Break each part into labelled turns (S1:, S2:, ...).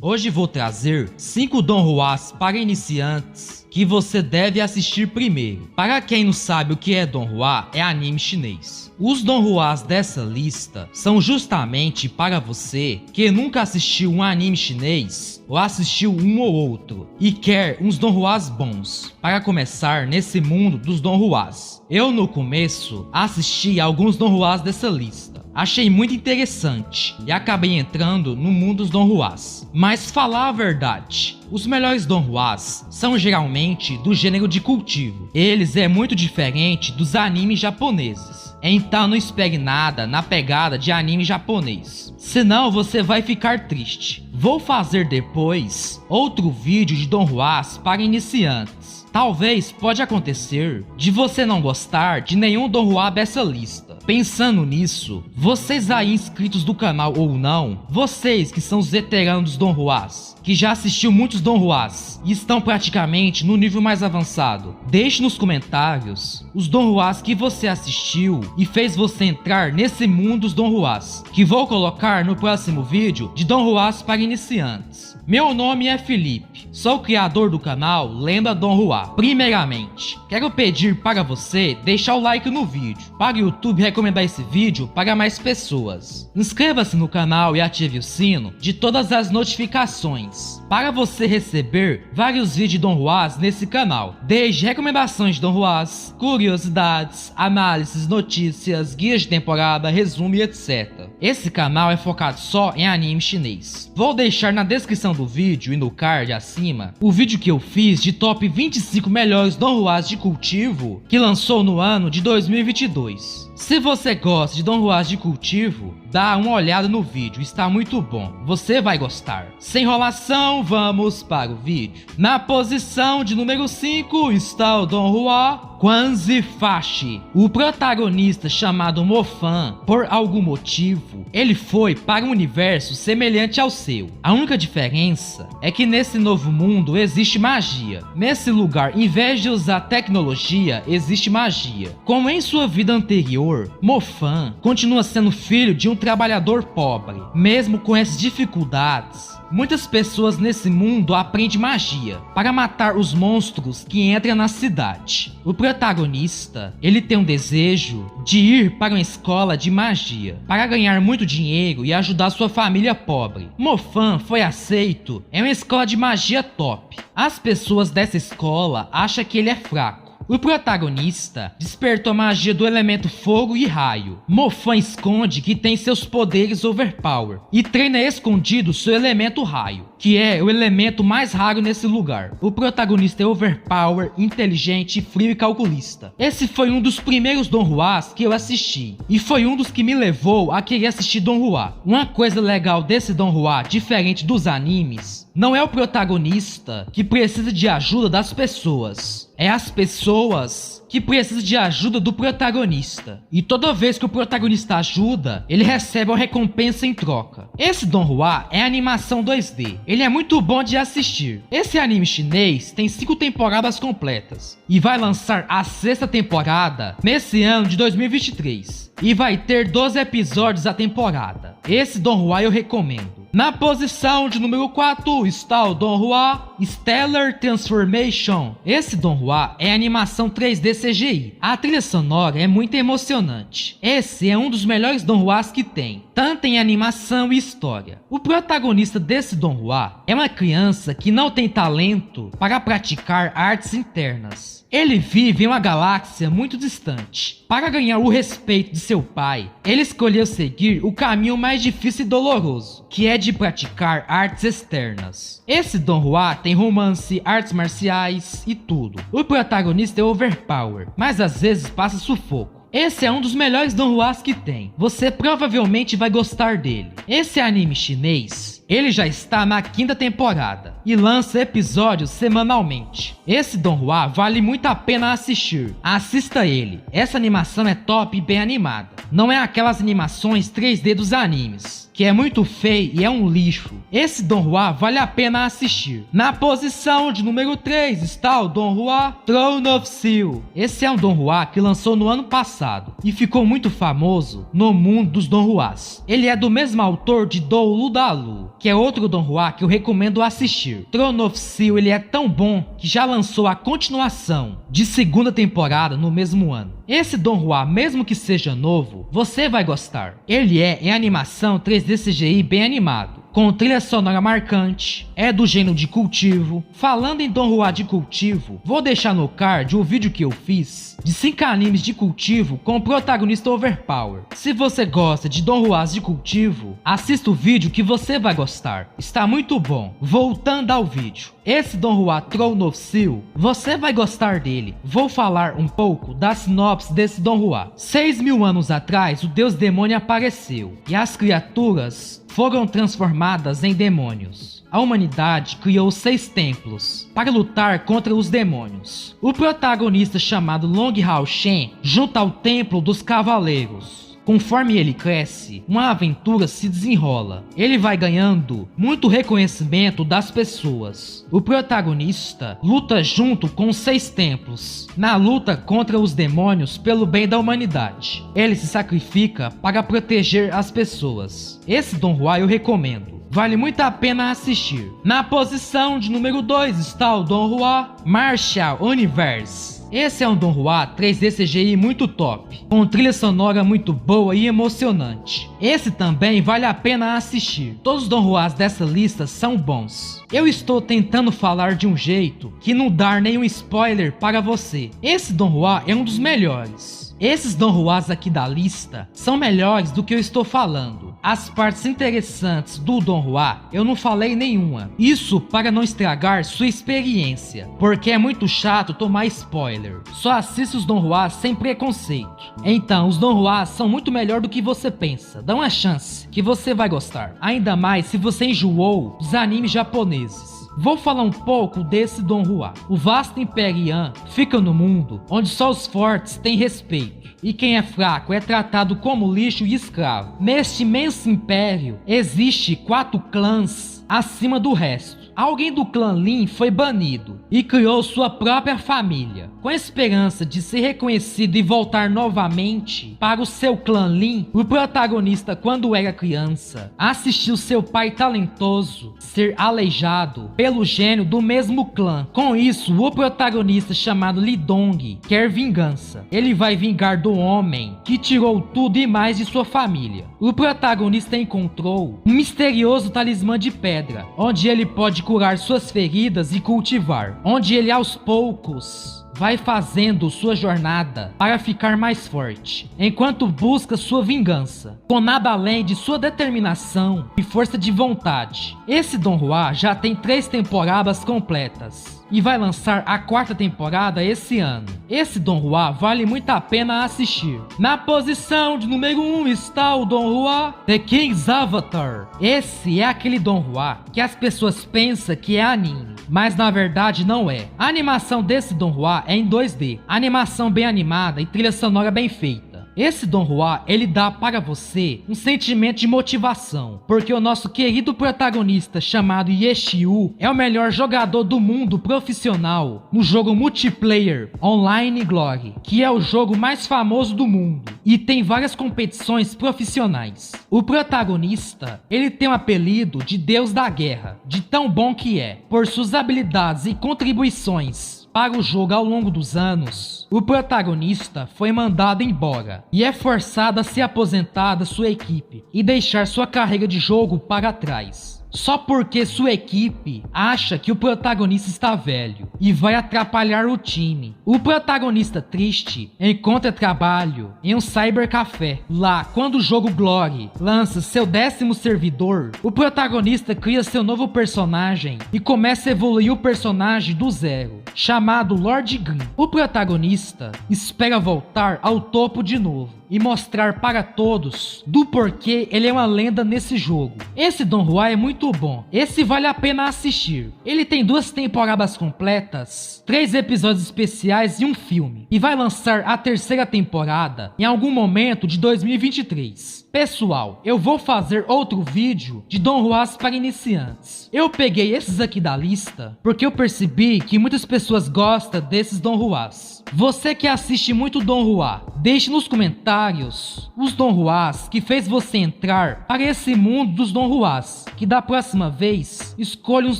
S1: Hoje vou trazer 5 donhwas para iniciantes que você deve assistir primeiro. Para quem não sabe o que é donhua, é anime chinês. Os donhwas dessa lista são justamente para você que nunca assistiu um anime chinês ou assistiu um ou outro e quer uns donhwas bons para começar nesse mundo dos donhwas. Eu no começo assisti alguns donhwas dessa lista. Achei muito interessante e acabei entrando no mundo dos donhwas. Mas falar a verdade, os melhores donhwas são geralmente do gênero de cultivo. Eles é muito diferente dos animes japoneses. Então não espere nada na pegada de anime japonês, senão você vai ficar triste. Vou fazer depois outro vídeo de donhwas para iniciantes. Talvez pode acontecer de você não gostar de nenhum donhua dessa lista. Pensando nisso, vocês aí inscritos do canal ou não, vocês que são os veteranos dos donhwas, que já assistiu muitos donhwas e estão praticamente no nível mais avançado, deixe nos comentários os donhwas que você assistiu e fez você entrar nesse mundo dos donhwas, que vou colocar no próximo vídeo de donhwas para iniciantes. Meu nome é Felipe, sou o criador do canal Lenda Donhua. Primeiramente, quero pedir para você deixar o like no vídeo, para o YouTube recomendar esse vídeo para mais pessoas. Inscreva-se no canal e ative o sino de todas as notificações, para você receber vários vídeos de donhwas nesse canal, desde recomendações de donhwas, curiosidades, análises, notícias, guias de temporada, resumo e etc. Esse canal é focado só em anime chinês. Vou deixar na descrição do vídeo e no card acima o vídeo que eu fiz de top 25 melhores donhwas de cultivo que lançou no ano de 2022. Se você gosta de donhwas de cultivo, dá uma olhada no vídeo, está muito bom, você vai gostar. Sem enrolação, vamos para o vídeo. Na posição de número 5 está o donhua Quanzi Fashi. O protagonista chamado Mofan, por algum motivo, ele foi para um universo semelhante ao seu. A única diferença é que nesse novo mundo existe magia. Nesse lugar, em vez de usar tecnologia, existe magia. Como em sua vida anterior, Mofan continua sendo filho de um trabalhador pobre. Mesmo com essas dificuldades, muitas pessoas nesse mundo aprendem magia para matar os monstros que entram na cidade. O protagonista, ele tem um desejo de ir para uma escola de magia para ganhar muito dinheiro e ajudar sua família pobre. Mofan foi aceito em uma escola de magia top. As pessoas dessa escola acham que ele é fraco. O protagonista despertou a magia do elemento fogo e raio. Mofan esconde que tem seus poderes overpower e treina escondido seu elemento raio, que é o elemento mais raro nesse lugar. O protagonista é overpower, inteligente, frio e calculista. Esse foi um dos primeiros donhwas que eu assisti e foi um dos que me levou a querer assistir donhua. Uma coisa legal desse donhua, diferente dos animes, não é o protagonista que precisa de ajuda das pessoas. É as pessoas que precisam de ajuda do protagonista. E toda vez que o protagonista ajuda, ele recebe uma recompensa em troca. Esse donhua é animação 2D. Ele é muito bom de assistir. Esse anime chinês tem 5 temporadas completas e vai lançar a 6ª temporada nesse ano de 2023. E vai ter 12 episódios a temporada. Esse donhua eu recomendo. Na posição de número 4 está o donhua Stellar Transformation. Esse donhua é animação 3D CGI. A trilha sonora é muito emocionante. Esse é um dos melhores donhwas que tem, tanto em animação e história. O protagonista desse donhua é uma criança que não tem talento para praticar artes internas. Ele vive em uma galáxia muito distante. Para ganhar o respeito de seu pai, ele escolheu seguir o caminho mais difícil e doloroso, que é de praticar artes externas. Esse donhua tem romance, artes marciais e tudo. O protagonista é overpower, mas às vezes passa sufoco. Esse é um dos melhores donhwas que tem. Você provavelmente vai gostar dele. Esse anime chinês, ele já está na 5ª temporada e lança episódios semanalmente. Esse donhua vale muito a pena assistir. Assista ele. Essa animação é top e bem animada. Não é aquelas animações 3D dos animes, que é muito feio e é um lixo. Esse donhua vale a pena assistir. Na posição de número 3 está o donhua Throne of Steel. Esse é um donhua que lançou no ano passado e ficou muito famoso no mundo dos donhwas. Ele é do mesmo autor de Doulu Dalu. que é outro donghua que eu recomendo assistir. Throne of Steel, ele é tão bom que já lançou a continuação de segunda temporada no mesmo ano. Esse donghua, mesmo que seja novo, você vai gostar. Ele é em animação 3D CGI bem animado, com trilha sonora marcante, é do gênero de cultivo. Falando em donghua de cultivo, vou deixar no card o vídeo que eu fiz de 5 animes de cultivo com o protagonista overpower. Se você gosta de donhuas de cultivo, assista o vídeo que você vai gostar, está muito bom. Voltando ao vídeo, esse donghua Throne of Steel, você vai gostar dele. Vou falar um pouco da sinopse desse donghua. 6.000 anos atrás, o deus demônio apareceu e as criaturas foram transformadas em demônios. A humanidade criou 6 templos para lutar contra os demônios. O protagonista, chamado Long Hao Shen, junta ao templo dos cavaleiros. Conforme ele cresce, uma aventura se desenrola. Ele vai ganhando muito reconhecimento das pessoas. O protagonista luta junto com os 6 templos, na luta contra os demônios pelo bem da humanidade. Ele se sacrifica para proteger as pessoas. Esse donghua eu recomendo. Vale muito a pena assistir. Na posição de número 2 está o donghua Martial Universe. Esse é um donghua 3D CGI muito top, com trilha sonora muito boa e emocionante. Esse também vale a pena assistir. Todos os donhuas dessa lista são bons. Eu estou tentando falar de um jeito que não dar nenhum spoiler para você. Esse donghua é um dos melhores. Esses donhuas aqui da lista são melhores do que eu estou falando. As partes interessantes do donghua eu não falei nenhuma. Isso para não estragar sua experiência, porque é muito chato tomar spoiler. Só assista os donhuas sem preconceito. Então, os donhuas são muito melhor do que você pensa. Dá uma chance que você vai gostar. Ainda mais se você enjoou dos animes japoneses. Vou falar um pouco desse donghua. O vasto Império Yan fica no mundo onde só os fortes têm respeito e quem é fraco é tratado como lixo e escravo. Neste imenso império existe 4 clãs acima do resto. Alguém do clã Lin foi banido e criou sua própria família. Com a esperança de ser reconhecido e voltar novamente para o seu clã Lin, o protagonista, quando era criança, assistiu seu pai talentoso ser aleijado pelo gênio do mesmo clã. Com isso, o protagonista, chamado Li Dong, quer vingança. Ele vai vingar do homem que tirou tudo e mais de sua família. O protagonista encontrou um misterioso talismã de pedra, onde ele pode curar suas feridas e cultivar, onde ele aos poucos vai fazendo sua jornada para ficar mais forte, enquanto busca sua vingança, com nada além de sua determinação e força de vontade. Esse donghua já tem 3 temporadas completas e vai lançar a 4ª temporada esse ano. Esse donghua vale muito a pena assistir. Na posição de número 1 está o donghua The King's Avatar. Esse é aquele donghua que as pessoas pensam que é anime, mas na verdade não é. A animação desse donghua é em 2D, animação bem animada e trilha sonora bem feita. Esse donghua, ele dá para você um sentimento de motivação, porque o nosso querido protagonista, chamado Yeshiu, é o melhor jogador do mundo profissional no jogo multiplayer Online Glory, que é o jogo mais famoso do mundo e tem várias competições profissionais. O protagonista, ele tem o apelido de Deus da Guerra, de tão bom que é, por suas habilidades e contribuições para o jogo ao longo dos anos. O protagonista foi mandado embora e é forçado a se aposentar da sua equipe e deixar sua carreira de jogo para trás, só porque sua equipe acha que o protagonista está velho e vai atrapalhar o time. O protagonista triste encontra trabalho em um cybercafé. Lá, quando o jogo Glory lança seu 10º servidor, o protagonista cria seu novo personagem e começa a evoluir o personagem do zero, chamado Lord Green. O protagonista espera voltar ao topo de novo e mostrar para todos do porquê ele é uma lenda nesse jogo. Esse donghua é muito bom. Esse vale a pena assistir. Ele tem 2 temporadas completas, 3 episódios especiais e um filme. E vai lançar a 3ª temporada em algum momento de 2023. Pessoal, eu vou fazer outro vídeo de Don Juans para iniciantes. Eu peguei esses aqui da lista porque eu percebi que muitas pessoas gostam desses Don Juans. Você que assiste muito Don Juan, deixe nos comentários os Don Juans que fez você entrar para esse mundo dos Don Juans, que da próxima vez escolha uns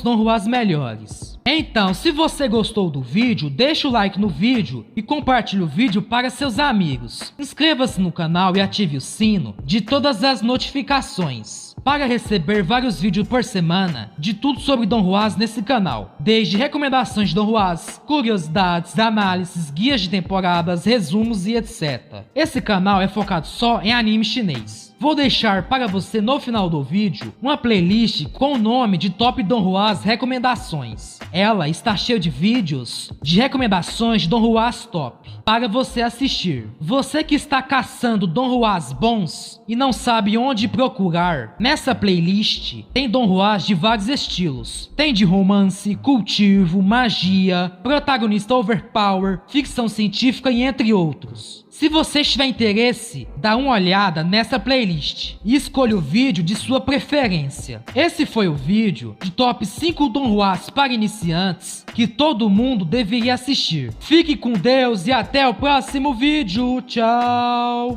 S1: Don Juans melhores. Então, se você gostou do vídeo, deixa o like no vídeo e compartilhe o vídeo para seus amigos. Inscreva-se no canal e ative o sino de todas as notificações para receber vários vídeos por semana de tudo sobre Don Juans nesse canal, desde recomendações de Don Juans, curiosidades, análises, guias de temporadas, resumos e etc. Esse canal é focado só em anime chinês. Vou deixar para você no final do vídeo uma playlist com o nome de Top Don Juans Recomendações. Ela está cheia de vídeos de recomendações de Don Juans Top para você assistir. Você que está caçando Don Juans bons e não sabe onde procurar, nessa playlist tem Don Juans de vários estilos. Tem de romance, cultivo, magia, protagonista overpower, ficção científica e entre outros. Se você tiver interesse, dá uma olhada nessa playlist e escolha o vídeo de sua preferência. Esse foi o vídeo de top 5 Don Juans para iniciantes que todo mundo deveria assistir. Fique com Deus e até o próximo vídeo. Tchau!